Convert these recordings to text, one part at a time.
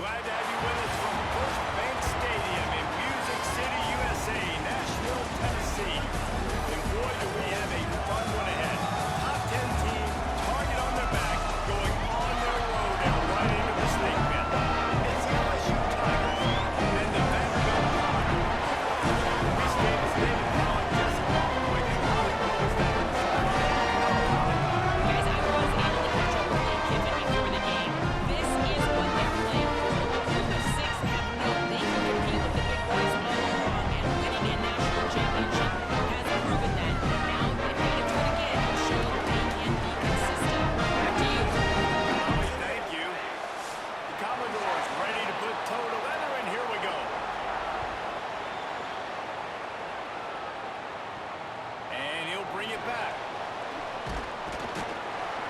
glad to have you with us from First Bank Stadium in Music City, USA, Nashville, Tennessee. And boy, do we have a fun one ahead. Top 10 team, target on their back, going on their road and right into the snake pit. It's the LSU Tigers and the Vanderbilt Commodores. We stay the state of talent just along with you. How it goes that inside. Guys, I was able to catch up with Lane Kiffin before the game. This is what they're playing for. The Six have known they can compete with the big boys all along, and winning a national championship has proven that. Now they've got to do it again and show that they can be consistent. Back to you. Molly, thank you. The Commodores ready to put toe to leather, and here we go. And he'll bring it back.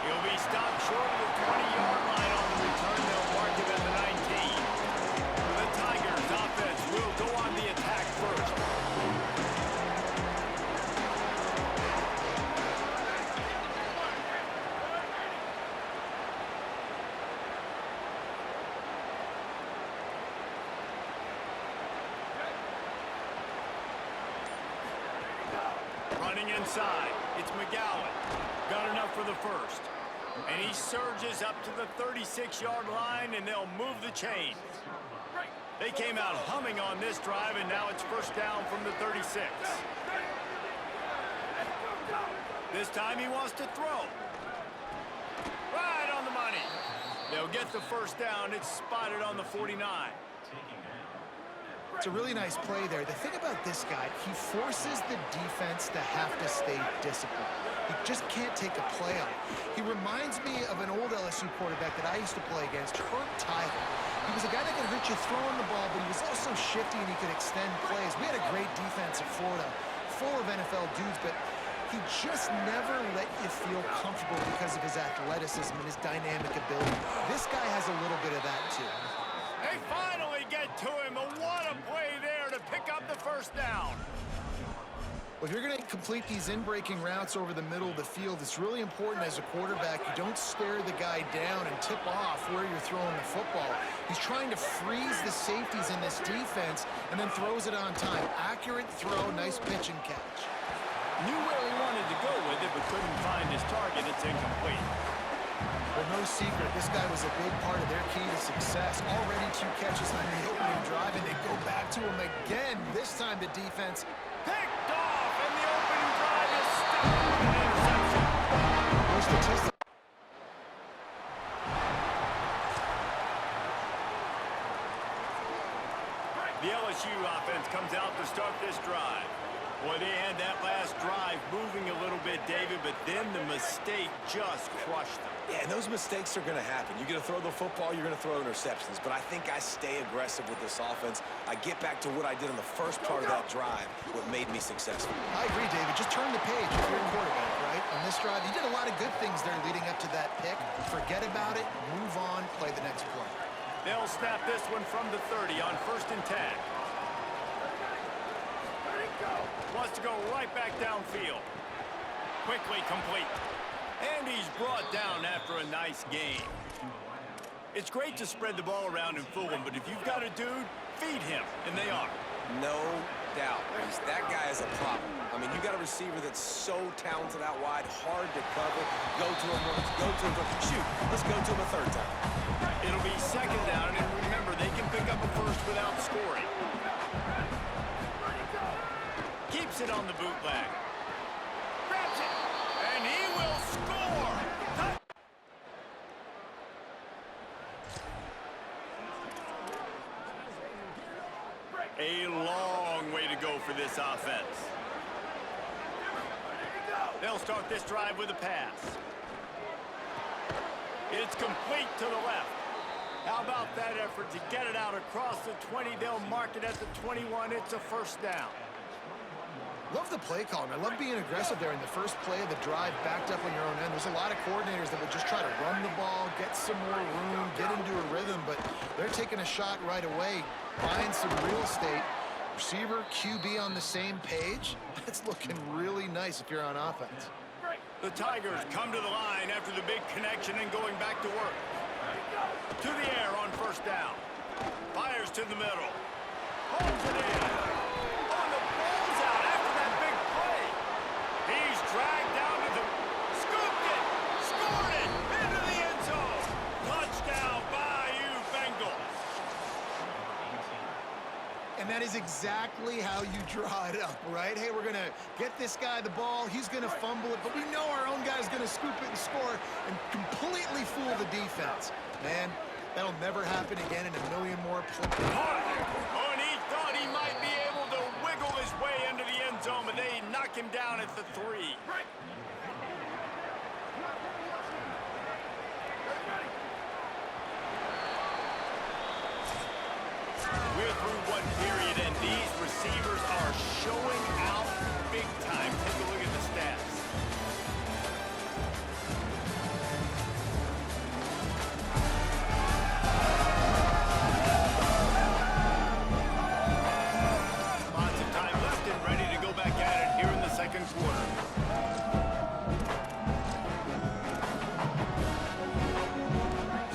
He'll be stopped short of the 20-yard line on the return. They'll mark him at the 19. The Tigers offense will go on the attack first. Running inside, it's McGowan. Got enough for the first. And he surges up to the 36-yard line, and they'll move the chains. They came out humming on this drive, and now it's first down from the 36. This time he wants to throw. Right on the money. They'll get the first down. It's spotted on the 49. It's a really nice play there. The thing about this guy, he forces the defense to have to stay disciplined. He just can't take a play on it. He reminds me of an old LSU quarterback that I used to play against, Herb Tyler. He was a guy that could hurt you throwing the ball, but he was also shifty and he could extend plays. We had a great defense at Florida, full of NFL dudes, but he just never let you feel comfortable because of his athleticism and his dynamic ability. This guy has a little bit of that too. They finally get to him. What a play there to pick up the first down. Well, if you're going to complete these in-breaking routes over the middle of the field, it's really important as a quarterback you don't stare the guy down and tip off where you're throwing the football. He's trying to freeze the safeties in this defense and then throws it on time. Accurate throw, nice pitch and catch. Knew where he wanted to go with it, but couldn't find his target. It's incomplete. Well, no secret, this guy was a big part of their key to success. Already 2 catches on the opening drive, and they go back to him again. This time the defense Picked off, and the opening drive is stopped with an interception. no statistics. The LSU offense comes out to start this drive. Boy, they had that last drive moving a little bit, David, but then the mistake just crushed them. Yeah, and those mistakes are going to happen. You're going to throw the football, you're going to throw interceptions. But I think I stay aggressive with this offense. I get back to what I did in the first part of that drive, what made me successful. I agree, David. Just turn the page if you're a quarterback, right? On this drive, you did a lot of good things there leading up to that pick. Forget about it, move on, play the next play. They'll snap this one from the 30 on 1st and 10. Wants to go right back downfield. Quickly complete. And he's brought down after a nice game. It's great to spread the ball around and fool him, but if you've got a dude, feed him, and they are. No doubt. That guy is a problem. I mean, you got a receiver that's so talented out wide, hard to cover. Go to him once, go to him, shoot. Let's go to him a third time. It'll be 2nd down, and remember, they can pick up a first without scoring. Keeps it on the bootleg. Grabs it, and he will score. A long way to go for this offense. They'll start this drive with a pass. It's complete to the left. How about that effort to get it out across the 20? They'll mark it at the 21. It's a first down. Love the play calling. I love being aggressive there in the first play of the drive, backed up on your own end. There's a lot of coordinators that would just try to run the ball, get some more room, get into a rhythm, but they're taking a shot right away, buying some real estate. Receiver, QB on the same page. It's looking really nice if you're on offense. The Tigers come to the line after the big connection and going back to work. To the air on first down. Fires to the middle. Holds it in. On the ball's out after that big play. He's dragged down to the... Scooped it. Scored it. Into the end zone. Touchdown, Bayou Bengals. And that is exactly how you draw it up, right? Hey, we're going to get this guy the ball. He's going to fumble it, but we know our own guy's going to scoop it and score and completely fool the defense. Man, that'll never happen again in a million more plays. Oh, and he thought he might be able to wiggle his way into the end zone, but they knock him down at the 3. We're through one period, and these receivers are showing out big time. Take a look at the stats. Lots of time left and ready to go back at it here in the second quarter.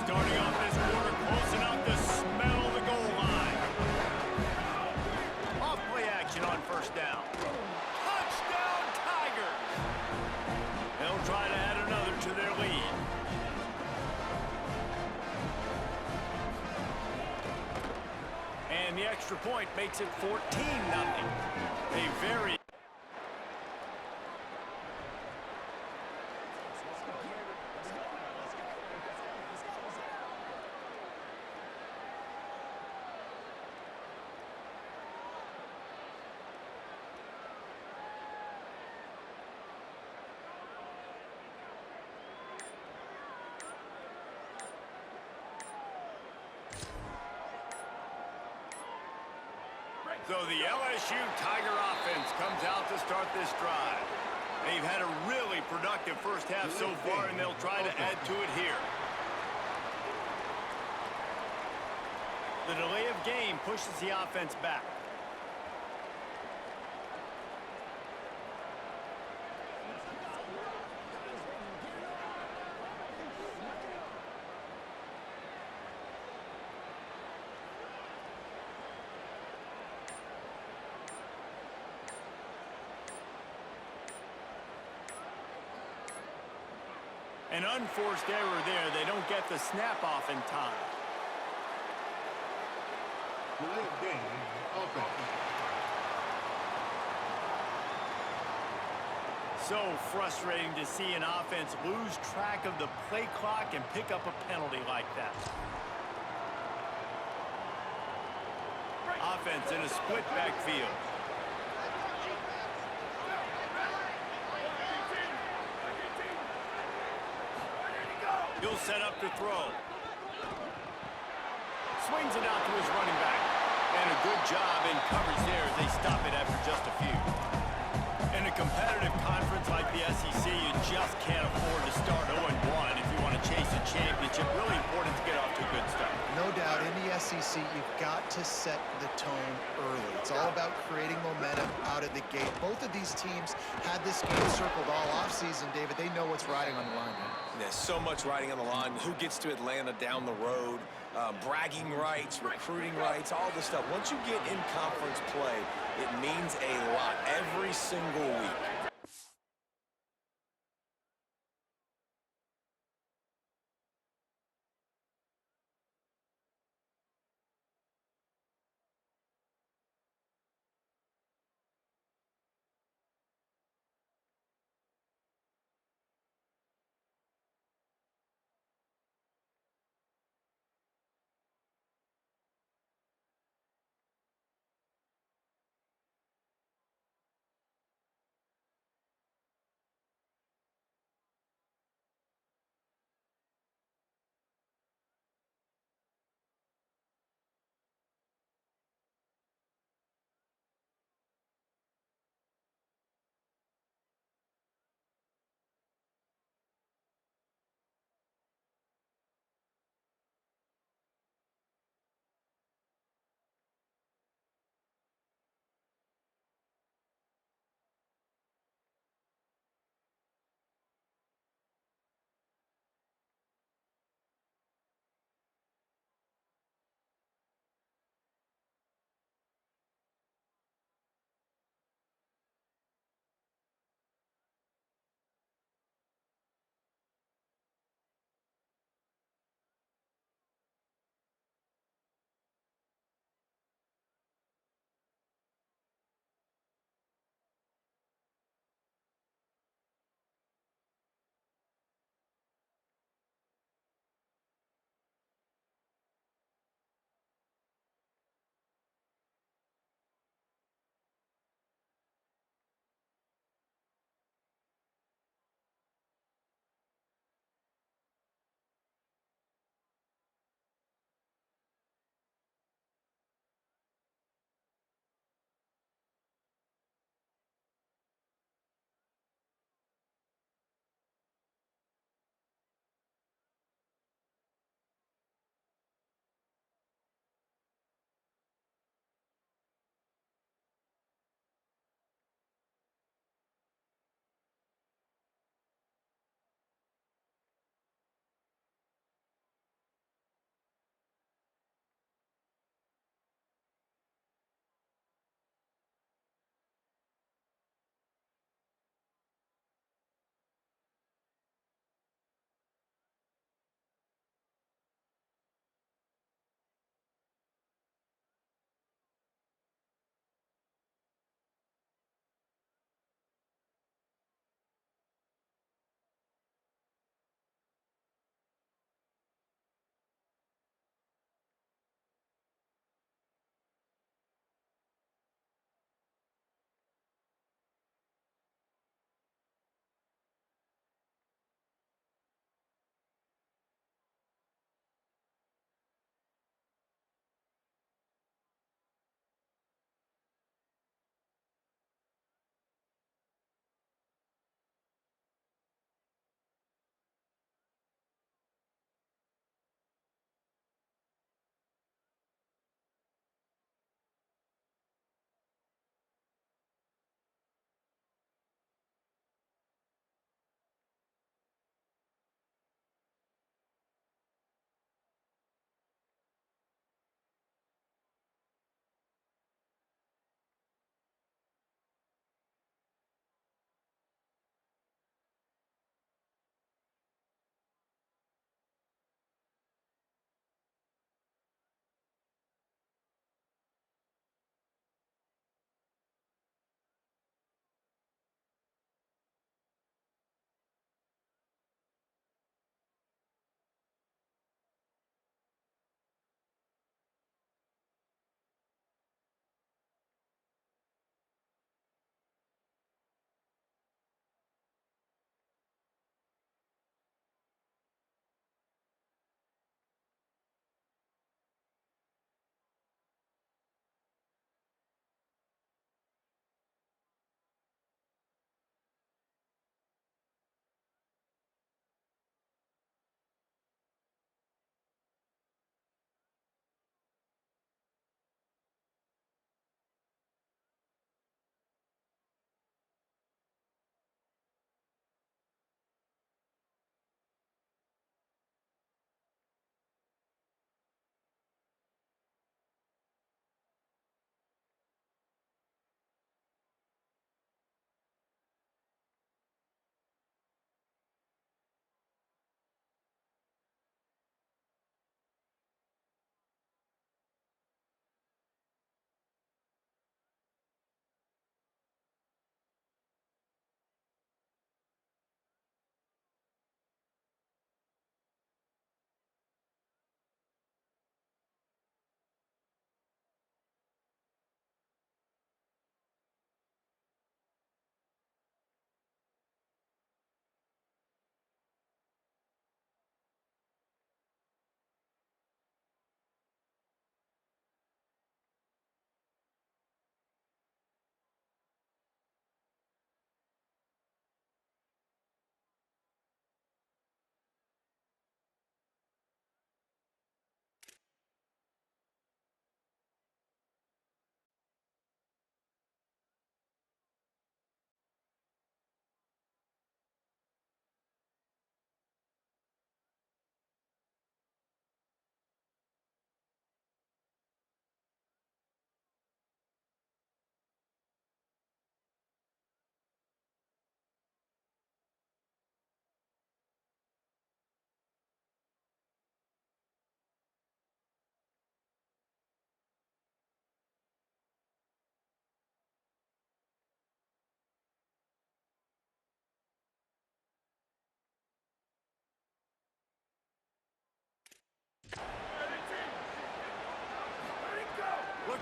Starting off this quarter, close enough to smell the goal line. Off play action on first down. Touchdown, Tigers! They'll try to add another to their lead. And the extra point makes it 14-0. A very... So the LSU Tiger offense comes out to start this drive. They've had a really productive first half so far, and they'll try to add to it here. The delay of game pushes the offense back. An unforced error there. They don't get the snap off in time. So frustrating to see an offense lose track of the play clock and pick up a penalty like that. Offense in a split backfield. He'll set up to throw. Swings it out to his running back. And a good job in coverage there as they stop it after just a few. In a competitive conference like the SEC, you just can't afford to start 0-1 if you want to chase a championship. Really important to get off to a good start. No doubt, in the SEC, you've got to set the tone early. It's all about creating momentum out of the gate. Both of these teams had this game circled all offseason, David. They know what's riding on the line here. There's so much riding on the line. Who gets to Atlanta down the road? Bragging rights, recruiting rights, all this stuff. Once you get in conference play, it means a lot every single week.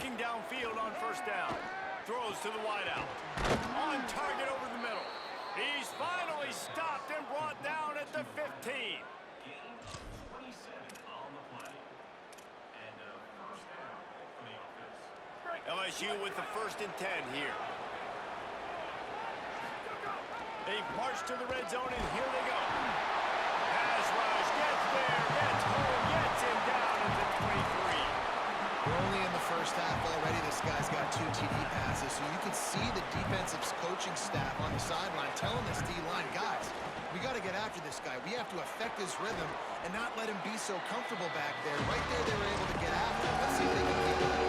Looking downfield on first down. Throws to the wideout. On target over the middle. He's finally stopped and brought down at the 15. LSU with the 1st and 10 here. They've marched to the red zone, and here they go. Pass rush, gets there, gets home, gets him down at the 23. We're only in the first half already. This guy's got 2 TD passes, so you can see the defensive coaching staff on the sideline telling this D-line, guys, we got to get after this guy. We have to affect his rhythm and not let him be so comfortable back there. Right there, they were able to get after him. Let's see if they can keep it up.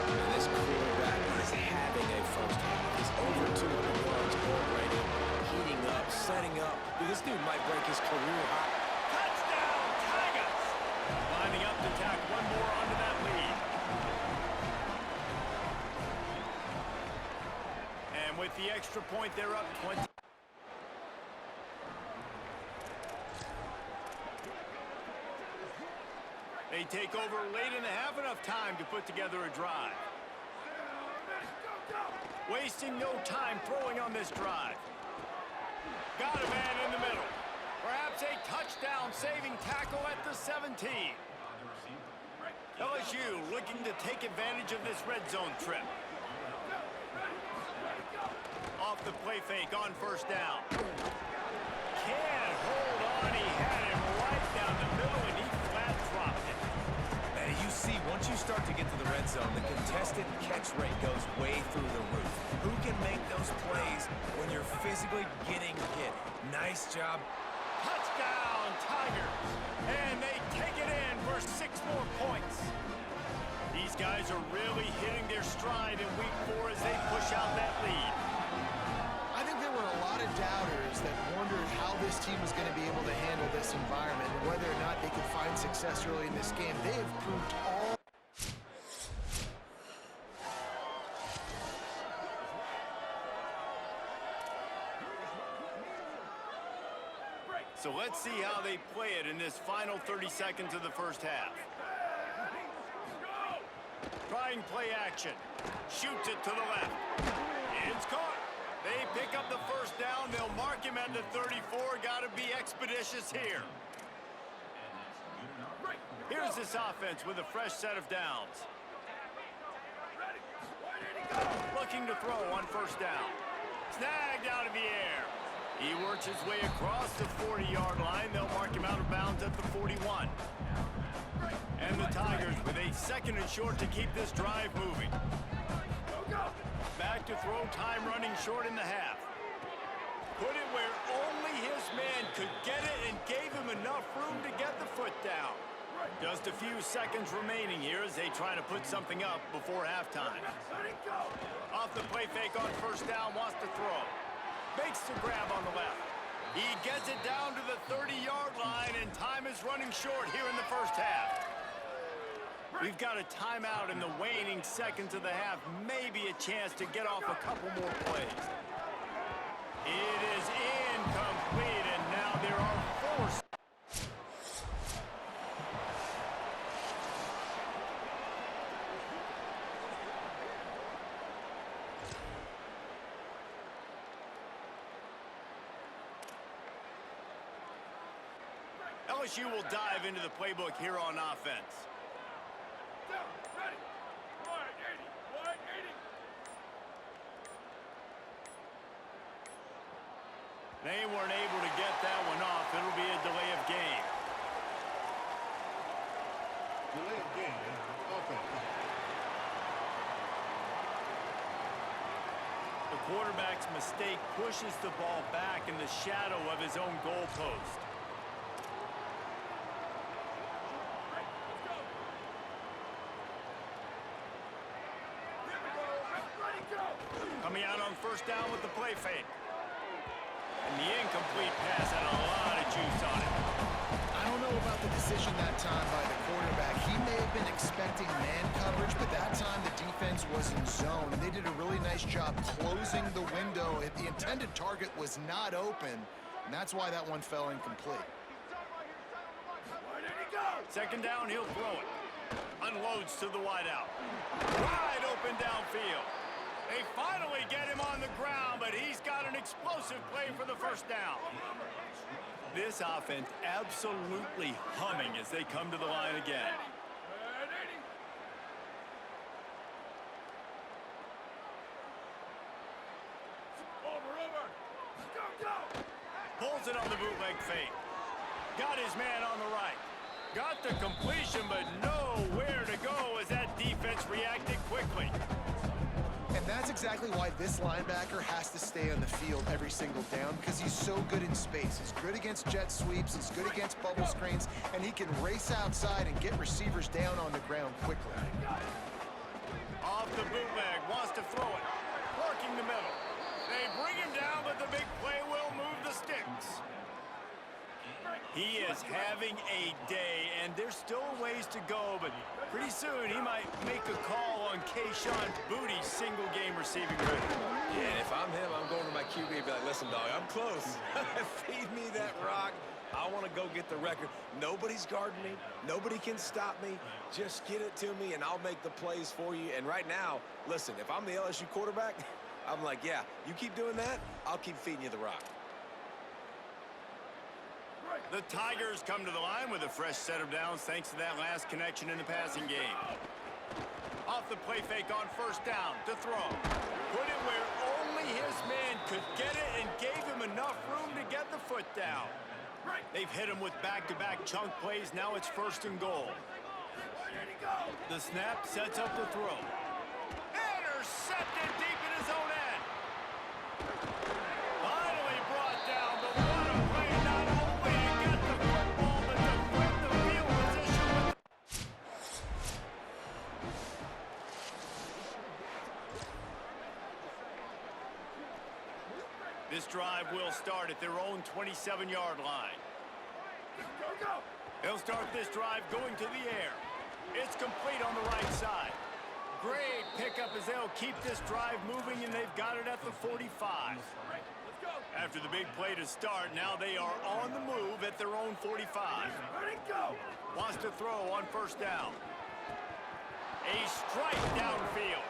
And this quarterback is having a first half. He's over 200 yards already, heating up, setting up. Dude, this dude might break his career high. Touchdown, Tigers! Lining up to tack one more onto that lead. And with the extra point, they're up 20. They take over late in the half, enough time to put together a drive. Wasting no time throwing on this drive. Got a man in the middle. Perhaps a touchdown-saving tackle at the 17. LSU looking to take advantage of this red zone trip. Off the play fake on first down. Can't hold on. He had him right down the middle, and he flat dropped it. And you see, once you start to get to the red zone, the contested catch rate goes way through the roof. Who can make those plays when you're physically getting hit? Nice job. Touchdown, Tigers! And they take it in for 6 more points. These guys are really hitting their stride in week 4 as they push out that lead. I think there were a lot of doubters that wondered how this team was going to be able to handle this environment and whether or not they could find success early in this game. They have proved all. So let's see how they play it in this final 30 seconds of the first half. Trying play action. Shoots it to the left. It's caught. They pick up the first down. They'll mark him at the 34. Got to be expeditious here. Here's this offense with a fresh set of downs. Looking to throw on first down. Snagged out of the air. He works his way across the 40-yard line. They'll mark him out of bounds at the 41. And the Tigers with a 2nd and short to keep this drive moving. Back to throw, time running short in the half. Put it where only his man could get it and gave him enough room to get the foot down. Just a few seconds remaining here as they try to put something up before halftime. Off the play fake on first down, wants to throw. Makes the grab on the left. He gets it down to the 30-yard line, and time is running short here in the first half. We've got a timeout in the waning seconds of the half. Maybe a chance to get off a couple more plays. It is incomplete, and now there are 4. LSU will dive into the playbook here on offense. They weren't able to get that one off. It'll be a delay of game. Delay of game. Okay. The quarterback's mistake pushes the ball back in the shadow of his own goalpost. Coming out on first down with the play fake. And the incomplete pass had a lot of juice on it. I don't know about the decision that time by the quarterback. He may have been expecting man coverage, but that time the defense was in zone. And they did a really nice job closing the window. The intended target was not open, and that's why that one fell incomplete. 2nd down, he'll throw it. unloads to the wideout. Wide open downfield. They finally get him on the ground, but he's got an explosive play for the first down. This offense absolutely humming as they come to the line again. Pulls it on the bootleg fake. Got his man on the right. Got the completion, but nowhere to go as that defense reacted quickly. And that's exactly why this linebacker has to stay on the field every single down, because he's so good in space. He's good against jet sweeps, he's good against bubble screens, and he can race outside and get receivers down on the ground quickly. Off the bootleg, wants to throw it. Working the middle. They bring him down, but the big play will move the sticks. He is having a day, and there's still ways to go, but pretty soon he might make a call on Kayshon Bouttie's single-game receiving record. Yeah, and if I'm him, I'm going to my QB and be like, listen, dog, I'm close. Feed me that rock. I want to go get the record. Nobody's guarding me. Nobody can stop me. Just get it to me, and I'll make the plays for you. And right now, listen, if I'm the LSU quarterback, I'm like, yeah, you keep doing that, I'll keep feeding you the rock. The Tigers come to the line with a fresh set of downs thanks to that last connection in the passing game. Off the play fake on first down to throw. Put it where only his man could get it and gave him enough room to get the foot down. They've hit him with back-to-back chunk plays. Now it's first and goal. The snap sets up the throw. Intercepted deep in his own end. Finally brought down, but what a play, not only to get the football, but to flip the field position. This drive will start at their own 27-yard line. They'll start this drive going to the air. It's complete on the right side. Great pickup as they'll keep this drive moving, and they've got it at the 45. After the big play to start, now they are on the move at their own 45. Wants to throw on first down. A strike downfield.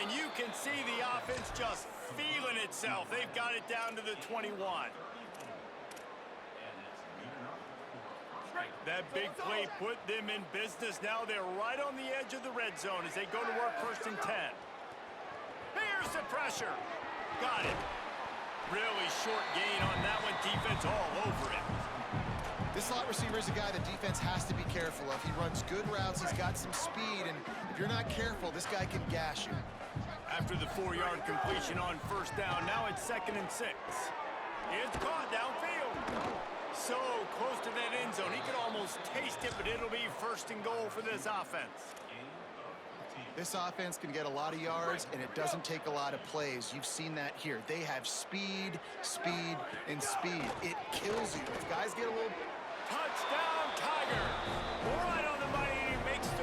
And you can see the offense just feeling itself. They've got it down to the 21. That big play put them in business. Now they're right on the edge of the red zone as they go to work first and 10. Here's the pressure. Got it. Really short gain on that one. Defense all over it. This slot receiver is a guy the defense has to be careful of. He runs good routes, he's got some speed, and if you're not careful, this guy can gash you. After the 4-yard completion on first down, now it's 2nd and 6. It's caught downfield. So close to that end zone. He could almost taste it, but it'll be first and goal for this offense. This offense can get a lot of yards, and it doesn't take a lot of plays. You've seen that here. They have speed, speed, and speed. It kills you. If guys get a little... Touchdown, Tiger! Right on the money, and he makes the...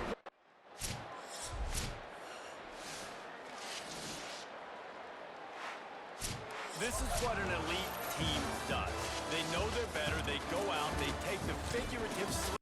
This is what an elite team does. They know they're better. They go out. They take the figurative...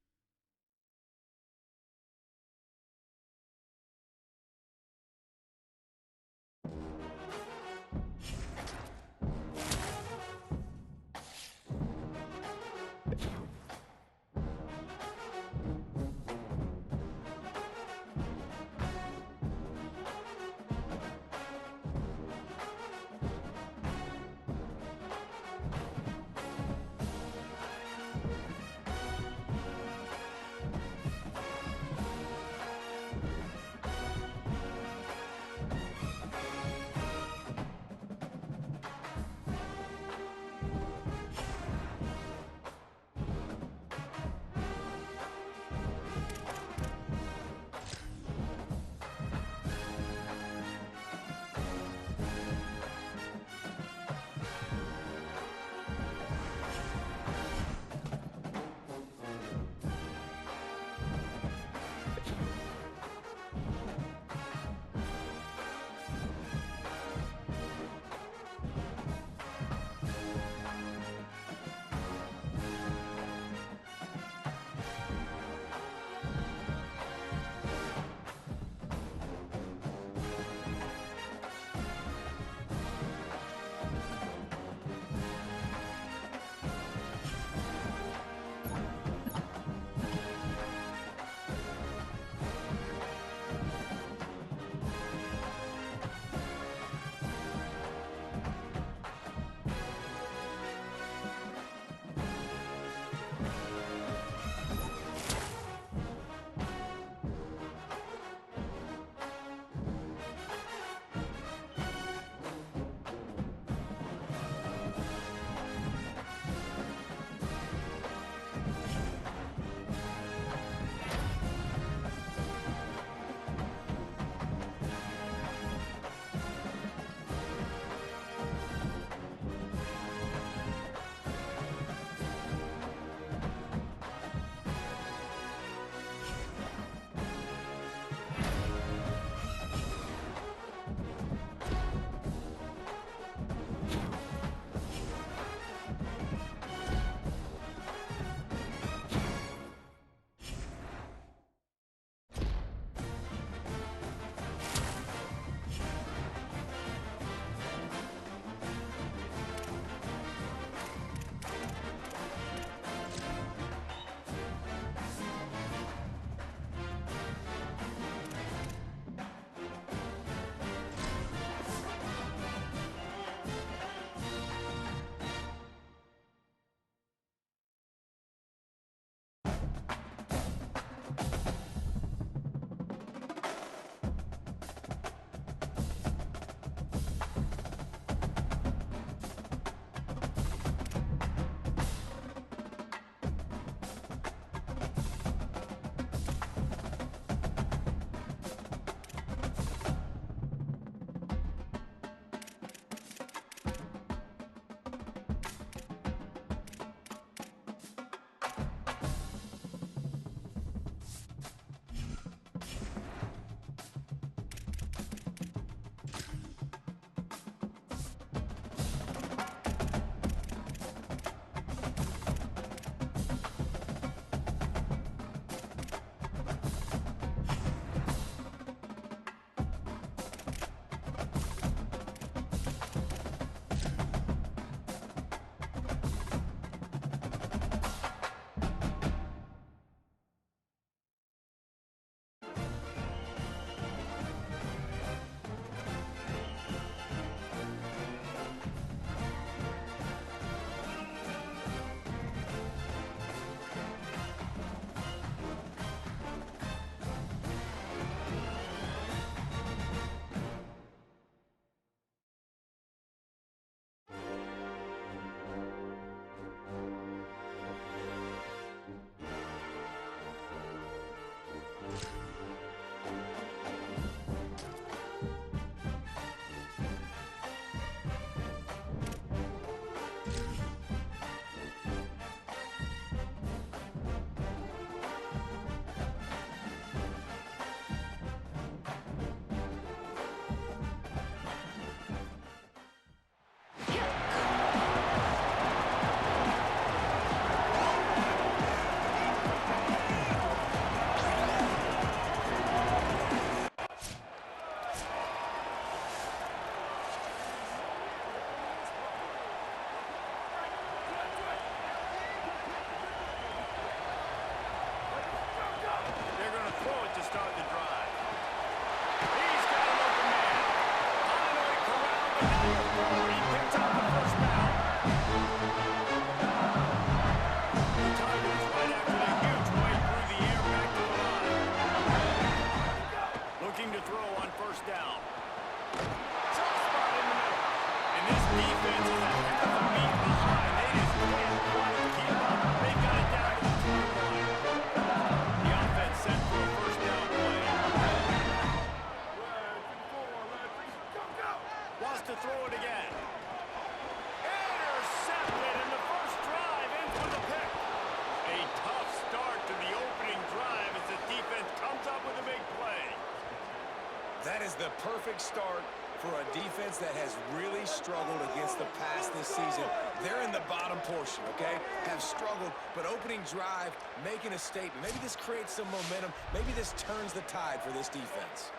perfect start for a defense that has really struggled against the pass this season. They're in the bottom portion, okay? Have struggled, but opening drive, making a statement. Maybe this creates some momentum. Maybe this turns the tide for this defense.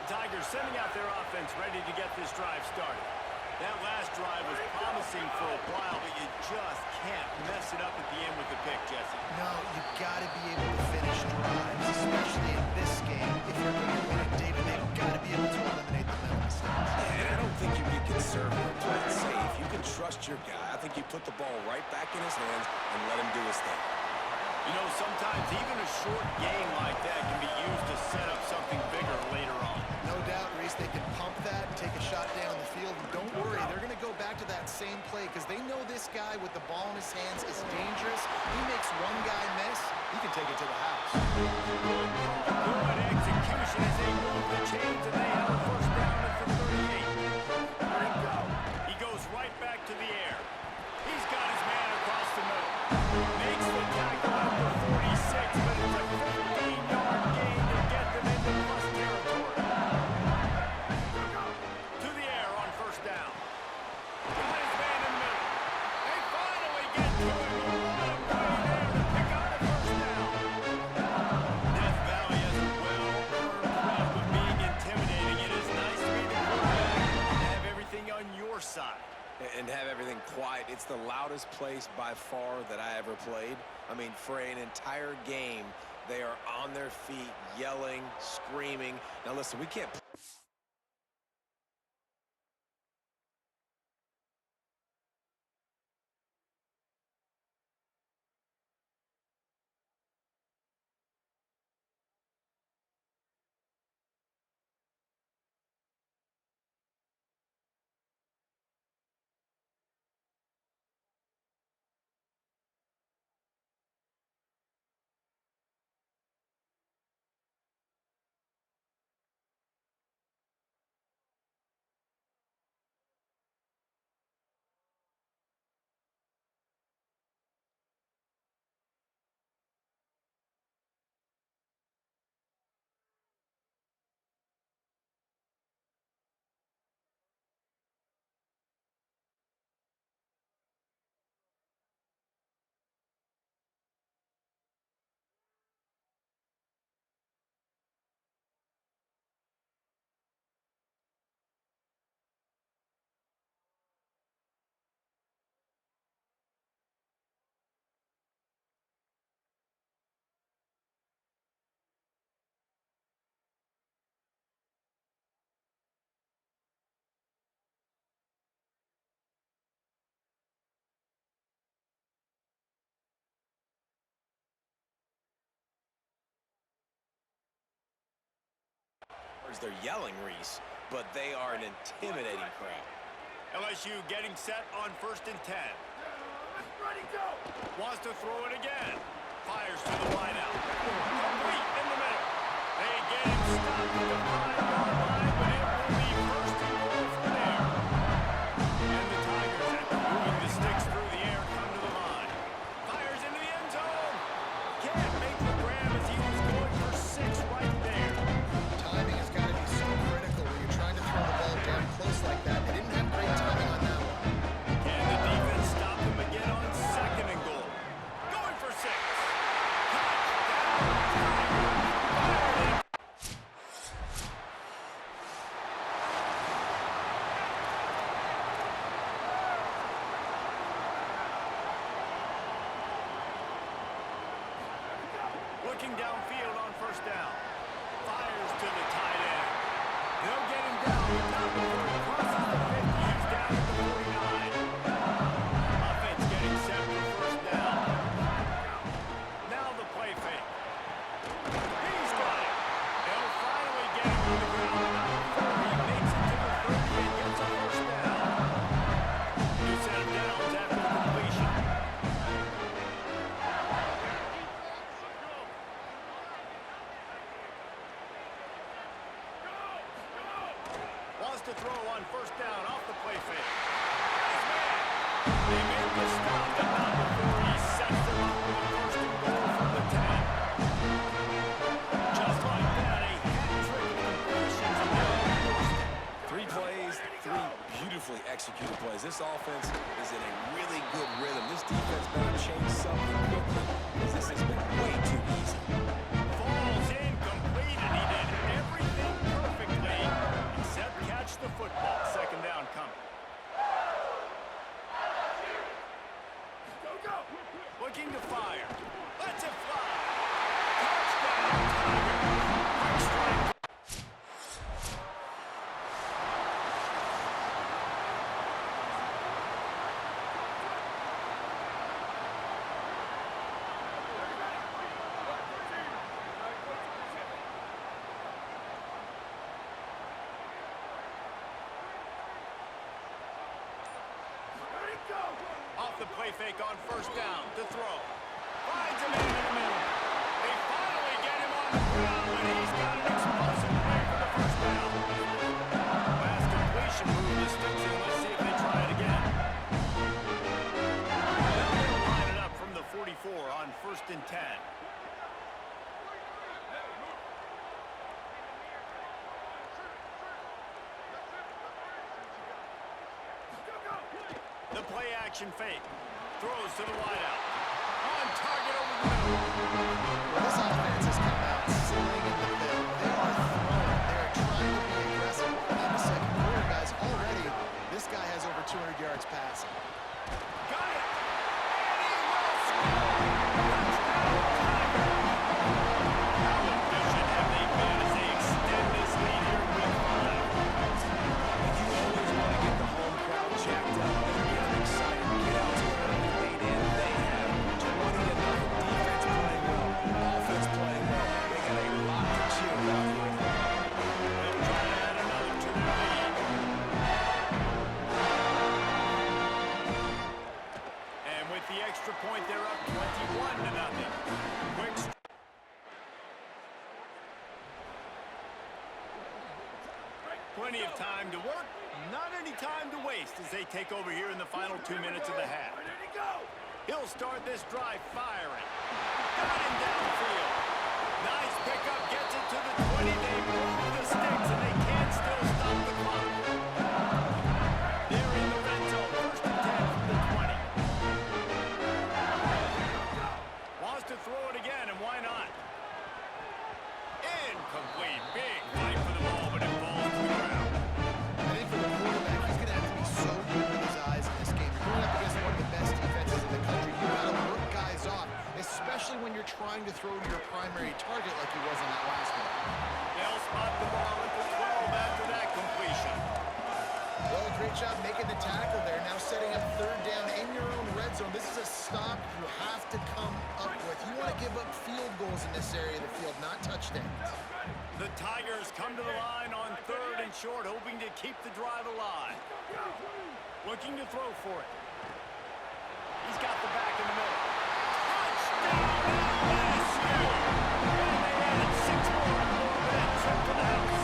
Tigers sending out their offense ready to get this drive started. That last drive was promising for a while, but you just can't mess it up at the end with the pick, Jesse. No, you've got to be able to finish drives, especially in this game. If you're going to win it, David, they've got to be able to eliminate the mental mistakes. And I don't think you get conservative, play it safe. You can trust your guy. I think you put the ball right back in his hands and let him do his thing. You know, sometimes even a short game like that can be used to set up something bigger later on. No doubt, Reese, they can pump that and take a shot down the field. And don't worry, they're going to go back to that same play because they know this guy with the ball in his hands is dangerous. He makes one guy miss, he can take it to the house. Good execution as they move the chains, and they have a first down at the 38. There we go. He goes right back to the air. He's got his man across the middle. Makes the tackle at the 46, but it's a 15-yard gain to get them into plus territory. To the air on first down. Got his man in the middle. They finally get to him. A lot of play there to pick up the first down. Death Valley has a well-earned threat of being intimidating. It is nice to be the quarterback and have everything on your side. And have everything quiet. It's the loudest place by far that I ever played. I mean, for an entire game, they are on their feet, yelling, screaming. Now listen, we can't... They're yelling, Reese, but they are an intimidating crowd. LSU getting set on 1st and 10. Ready, go! Wants to throw it again. Fires to the wideout. Complete in the middle. They get him stopped at the 5-yard line, but it will be first and goal from there. And the Tigers, after moving the sticks through the air, come to the line. Fires into the end zone. Can't make the grab as he was going for 6 right there. Timing has got to be so critical when you're trying to throw the ball down close like that. They didn't have great timing on that one. Can the defense stop him again on 2nd and goal? Going for 6. Looking downfield on 1st down. Fires to the tight end. They'll get him down, but not before he crosses the 50. He's down at the 49. Offense getting set for 1st down. Now the play fake. He's got it. They'll finally get him on the ground. Not before he makes it to the 30 and gets a 1st down. to throw on first down off the play fake. They made the stop, but not before he sets them up with a first and goal from the 10. Just like that, a hat-trick of completions and they're on the doorstep. 3 plays, 3 beautifully executed plays. This offense is in a really good rhythm. This defense better change something quickly because this has been way too easy. Falls incomplete, and he did everything perfectly except catch the football. Second down coming. Looking to fire. Lets it fly. Touchdown, Tiger. Quick strike. Off the play fake on first down to throw. Finds him in the middle. They finally get him on the ground, but he's got an explosive play for the first down. Last completion move to Stinson. Let's see if they try it again. Now they'll line it up from the 44 on first and 10. The play action fake. Throws to the wideout. On target over the middle. Well, this offense has come out slinging the bill. They are throwing. They're trying to be aggressive. In the second quarter, guys, already this guy has over 200 yards passing. Got it. And he will score. Touchdown, Tiger. How efficient have they been as they extend this lead here in week 5? You always want to get the home crowd jacked up. Get them excited. Get out to where they lead in. They have 20-0. Defense playing well. Offense playing well. They got a lot to cheer about here. They'll try to add another to their lead. And with the extra point, they're up 21-0. Quick Plenty of time to work, not any time to waste as they take over here in the final 2 minutes of the half. He'll start this drive firing. Got him downfield. Nice pickup, gets it to the 20. They move the sticks and they can't still stop the clock. They're in the red zone, first and 10 from the 20. Wants to throw it again, and why not? Incomplete. Big fight for the ball, but it falls to the ground. I think for the quarterback, he's going to have to be so good with his eyes in this game. You're going up against one of the best defenses in the country. You've got to work guys off, especially when you're trying to throw to your primary target like he was on that last one. They'll spot the ball at the 12 after that completion. Well, great job making the tackle there. Now setting up third down in your own red zone. This is a stop you have to come up with. You want to give up field goals in this area of the field, not touchdowns. The Tigers come to the line on third and short, hoping to keep the drive alive. Looking to throw for it. He's got the back in the middle. Touchdown, LSU! And they added 6 more before that trip to the house.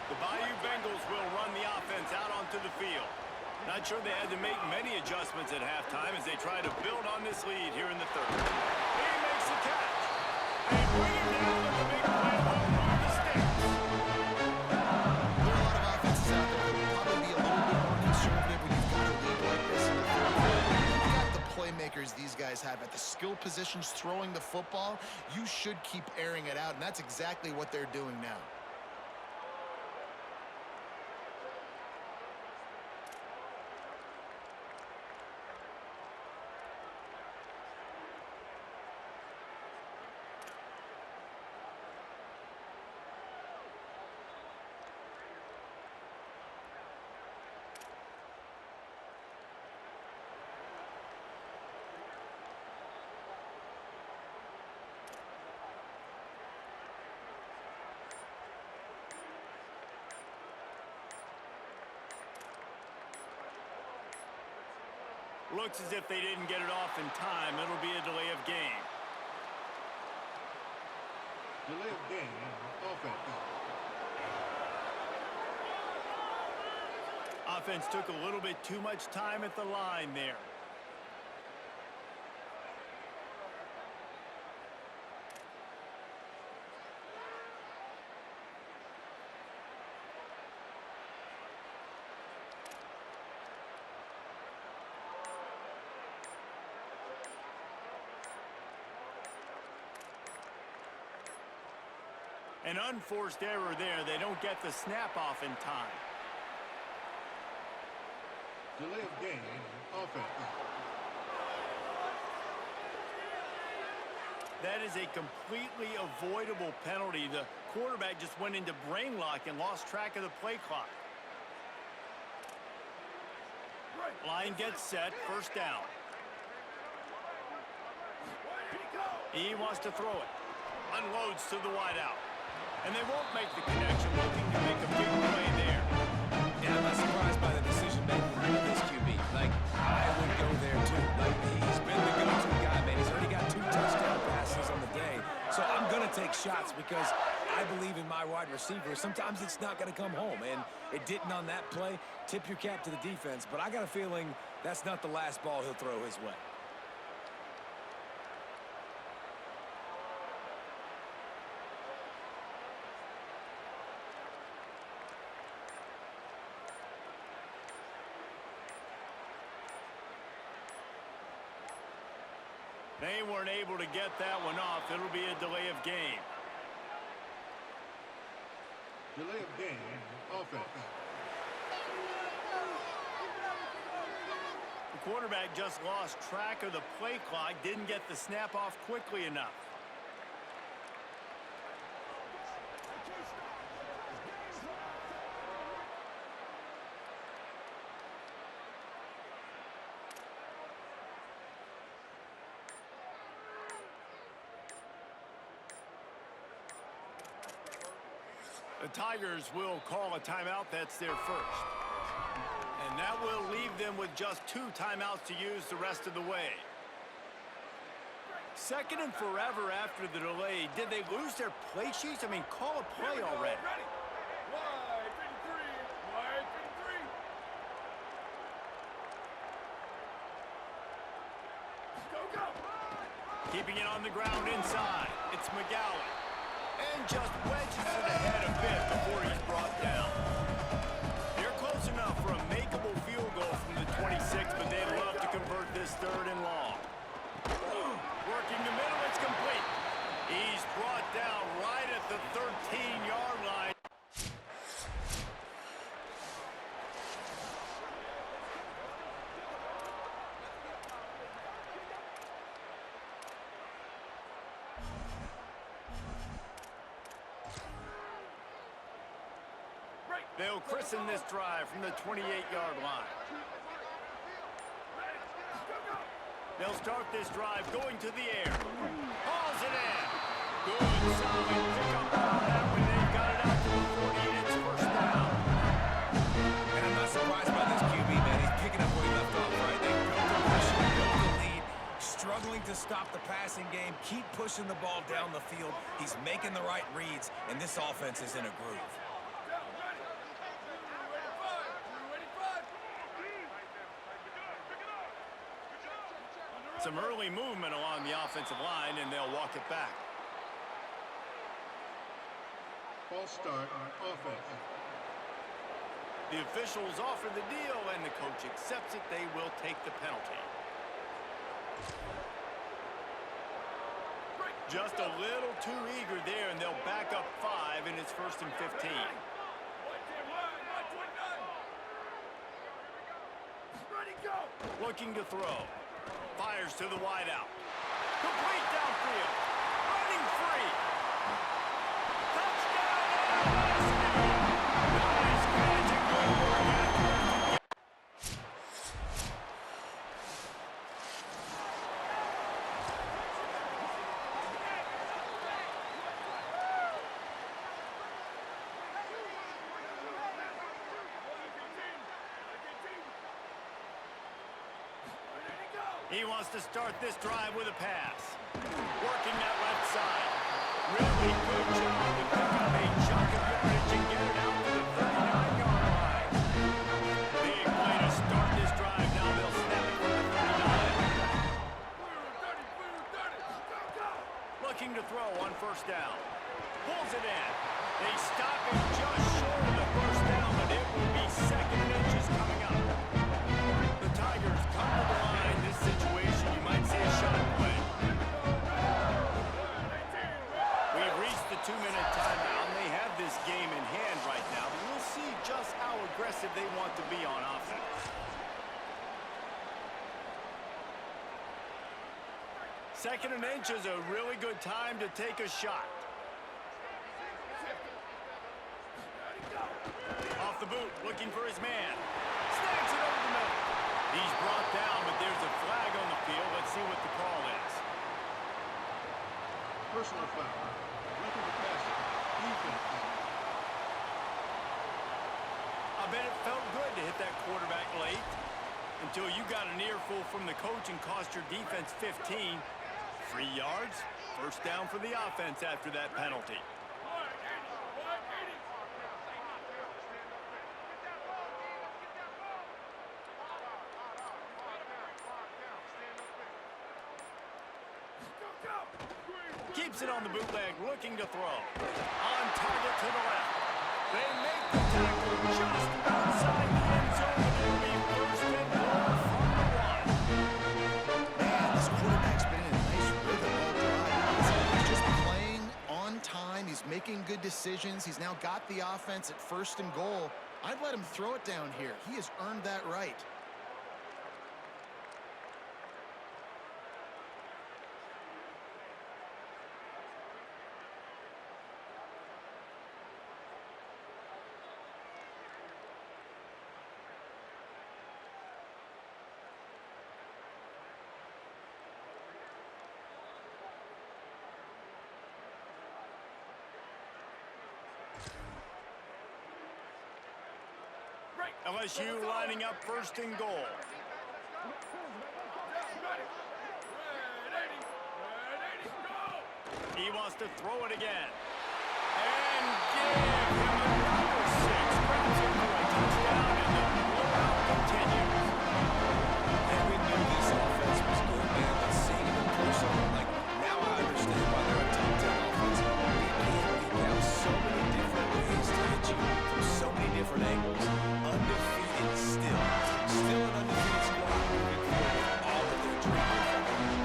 The Bayou Bengals will run the offense out onto the field. Not sure they had to make many adjustments at halftime as they try to build on this lead here in the third. He makes the catch. And bring him down with the big play. Will move the sticks. There are a lot of offenses out there that will probably be a little bit more conservative when you've got a lead like this in the third quarter. You've got the playmakers these guys have at the skill positions throwing the football. You should keep airing it out, and that's exactly what they're doing now. Looks as if they didn't get it off in time. It'll be a delay of game. Delay of game. Offense. Offense took a little bit too much time at the line there. An unforced error there. They don't get the snap off in time. Delay of game. Offense. That is a completely avoidable penalty. The quarterback just went into brain lock and lost track of the play clock. Line gets set, first down. He wants to throw it. Unloads to the wideout. And they won't make the connection, looking to make a big play there. Yeah, I'm not surprised by the decision making of this QB. Like, I would go there too. Like, he's been the go-to guy, man. He's already got 2 touchdown passes on the day. So I'm going to take shots because I believe in my wide receiver. Sometimes it's not going to come home, and it didn't on that play. Tip your cap to the defense, but I got a feeling that's not the last ball he'll throw his way. They weren't able to get that one off. It'll be a delay of game. Delay of game. Offense. The quarterback just lost track of the play clock, didn't get the snap off quickly enough. The Tigers will call a timeout. That's their first. And that will leave them with just 2 timeouts to use the rest of the way. Second and forever after the delay. Did they lose their play sheets? I mean, call a play already. Wide 53. Wide 53. Go, go. Keeping it on the ground inside. It's McGowan. And just wedges it ahead a bit before he's brought down. They're close enough for a makeable field goal from the 26, but they'd love to convert this 3rd and long. Working the middle, it's complete. He's brought down right at the 13-yard line. They'll christen this drive from the 28-yard line. They'll start this drive going to the air. Hauls it in. Good, solid pickup on that when they've got it out to the 40, and it's first down. And I'm not surprised by this QB, man. He's picking up where he left off, right? They built the pressure, built the lead, struggling to stop the passing game, keep pushing the ball down the field. He's making the right reads, and this offense is in a groove. Some early movement along the offensive line, and they'll walk it back. False start. Offense. The officials offer the deal, and the coach accepts it. They will take the penalty. Just a little too eager there, and they'll back up 5, and it's 1st and 15. Looking to throw. Fires to the wideout. Complete downfield. Running free. Touchdown! Nice catch and good work after. He wants to start this drive with a pass. Working that left side. Really good job to pick up a chunk of yardage and get it out to the 39-yard line. Big way to start this drive. Now they'll snap it from the 39. Looking to throw on first down. Pulls it in. They stop him just short of the first down, but it will be 2nd and inches coming up. The Tigers come to the line. This situation, you might see a shot play. We've reached the 2-minute timeout, and they have this game in hand right now. But we'll see just how aggressive they want to be on offense. 2nd and inch is a really good time to take a shot. Off the boot, looking for his man. Snags it over the middle. He's brought down, but there's a flag on the field. Let's see what the call is. Personal foul. Roughing the passer. Defense. I bet it felt good to hit that quarterback late until you got an earful from the coach and cost your defense 15. 3 yards, first down for the offense after that penalty. Keeps it on the bootleg, looking to throw. On target to the left. They make the tackle just outside the end zone. It'll be 1st and goal from the 1. Man, this quarterback's been in a nice rhythm all drive. He's just playing on time. He's making good decisions. He's now got the offense at 1st and goal. I'd let him throw it down here. He has earned that right. LSU lining up 1st and goal. He wants to throw it again. And give him another 6. Grabs him for a touchdown, and the blowout continues. And we knew this offense was good, man, but seeing it in person, like, now I understand why they're a top 10 offense. Week out so many different ways to hit you from so many different angles. Undefeated still. Still an undefeated squad moving forward with all of their dreaming for them.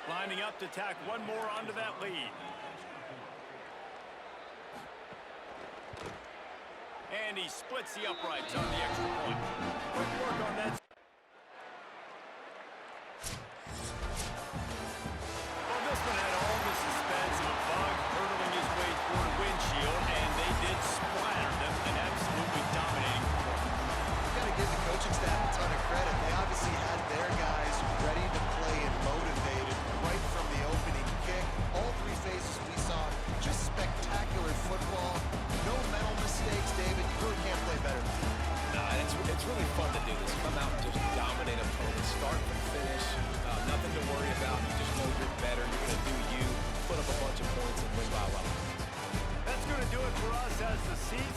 Lining up to tack one more onto that lead. And he splits the uprights on the extra point. Quick work on that. Well, this one had all the suspense of a bug hurtling his way toward a windshield, and they did splatter them an absolutely dominating performance. You got to give the coaching staff a ton of credit. They obviously had their guys ready to play and motivated right from the opening kick. All 3 phases we saw, just spectacular football. No mental mistakes, David. You really can't play better. No, it's really fun to do this. Come out and just dominate opponents, start and finish. Nothing to worry about. You just know you're better. You're going to do you, put up a bunch of points, and win by a lot of points. That's going to do it for us as the season